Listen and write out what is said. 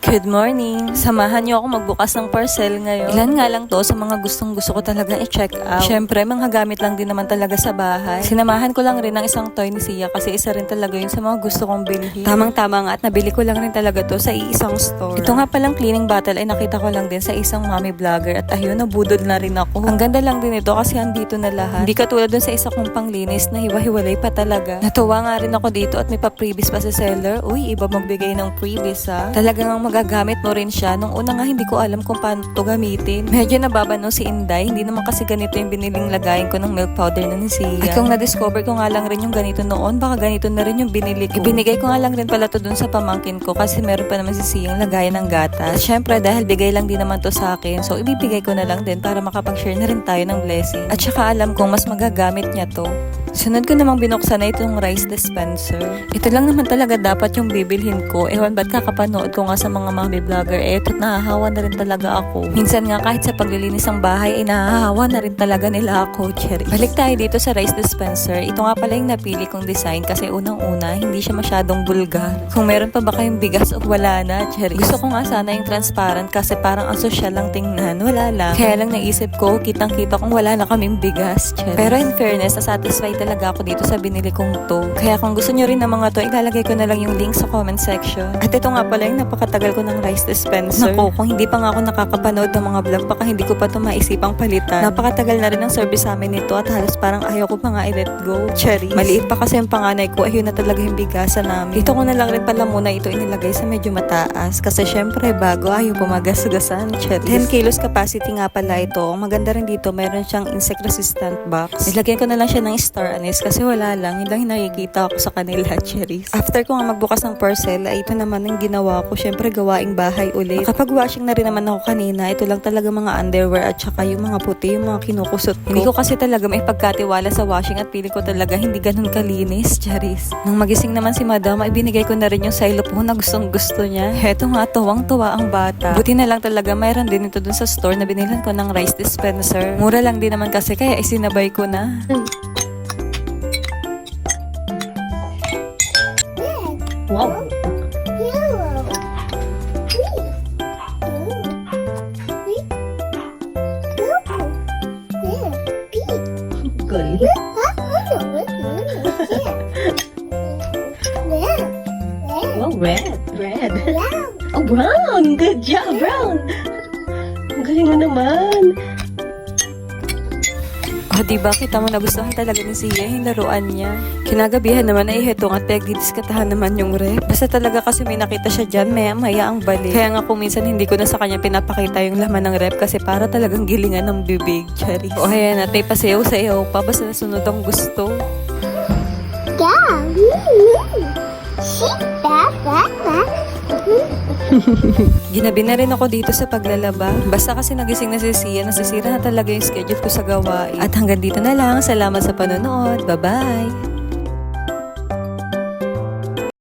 Good morning! Samahan niyo ako magbukas ng parcel ngayon. Ilan nga lang to sa mga gustong gusto ko talaga i-check out. Syempre, mga gamit lang din naman talaga sa bahay. Sinamahan ko lang rin ng isang toy ni Sia kasi isa rin talaga yun sa mga gusto kong bilhin. Tamang-tama nga at nabili ko lang rin talaga to sa iisang store. Ito nga palang cleaning bottle ay nakita ko lang din sa isang mommy vlogger at ayun, nabudol na rin ako. Ang ganda lang din ito kasi andito na lahat. Hindi katulad dun sa isa kong panglinis na hiwa-hiwalay pa talaga. Natuwa nga rin ako dito at may pa-previous pa sa seller. Uy, iba magbigay ng previous ha. Talagang magagamit mo rin siya. Nung una nga hindi ko alam kung paano to gamitin. Medyo nababano si Inday. Hindi naman kasi ganito yung biniling lagayin ko ng milk powder na ni Sia. At kung na-discover ko nga lang rin yung ganito noon, baka ganito na rin yung binili ko. Ibinigay ko nga lang rin pala to dun sa pamangkin ko kasi meron pa naman si Sia yung lagayan ng gatas. At syempre dahil bigay lang din naman to sa akin, so ibibigay ko na lang din para makapag-share na rin tayo ng blessing. At saka alam kong mas magagamit niya to. Sunod ko namang binuksan na itong rice dispenser. Ito lang naman talaga dapat yung bibilhin ko. Ewan ba't kakapanood ko nga sa mga mommy vlogger, eto't nahahawa na rin talaga ako. Minsan nga kahit sa paglilinis ng bahay, ay nahahawa na rin talaga nila ako, cherry. Balik tayo dito sa rice dispenser. Ito nga pala yung napili kong design kasi unang-una, hindi siya masyadong bulgar. Kung meron pa ba kayong bigas o wala na, cherry. Gusto ko nga sana yung transparent kasi parang ang social lang tingnan. Wala lang. Kaya lang naisip ko, kitang-kita kung wala na kaming bigas, cherry. Pero in fairness, nasatisfy talaga ako dito sa binili kong to. Kaya kung gusto nyo rin ng mga to, ilalagay ko na lang yung link sa comment section. At ito nga pala yung napakatagal ko ng rice dispenser. Naku, kung hindi pa nga ako nakakapanood ng mga vlog, baka hindi ko pa to maisipang palitan. Napakatagal na rin ang service sa amin nito at halos parang ayaw ko pa nga i-let go. Cherry. Maliit pa kasi yung panganay ko, ayun na talaga yung bigasan namin. Dito ko na lang rin pala muna ito inilagay sa medyo mataas. Kasi syempre bago ayaw pumagas-gasan. Cherry. 10 kilos capacity nga pala ito. Ang maganda rin dito, meron siyang insect resistant box. Nilagyan ko na lang siya ng star anise kasi wala lang. Yun lang yung nakikita ako sa kanila, cherries. After ko nga magbukas ng parcel, ay ito naman ang ginawa ko. Syempre gawaing bahay ulit. Nakapag-washing na rin naman ako kanina. Ito lang talaga mga underwear at saka yung mga puti, yung mga kinukusot ko. Hindi ko kasi talaga may pagkatiwala sa washing at pili ko talaga hindi ganun kalinis, cherries. Nung magising naman si madam, ay binigay ko na rin yung xylophone na gustong gusto niya. Heto nga, tuwang-tuwa ang bata. Buti na lang talaga mayroon din ito dun sa store na binilhan ko ng rice dispenser. Mura lang din naman kasi kaya isinabay ko na. Wow. Good. Oh, red. Red. Oh, brown. Good job, brown. Ang galing mo naman. O diba, kita mo nagustuhan talaga ni Sia yung laruan niya. Kinagabihan naman ay hetong at pagdidiskatahan naman yung rep. Basta talaga kasi may nakita siya dyan, maya ang balik. Kaya nga kung minsan hindi ko na sa kanya pinapakita yung laman ng rep kasi para talagang gilingan ng bibig, cherry. O ayan, at may pasayaw-sayaw pa, basta nasunod ang gusto. Ginabi na rin ako dito sa paglalaba. Basta kasi nagising na si Sia, nasisira na talaga yung schedule ko sa gawain. At hanggang dito na lang. Salamat sa panonood. Bye-bye!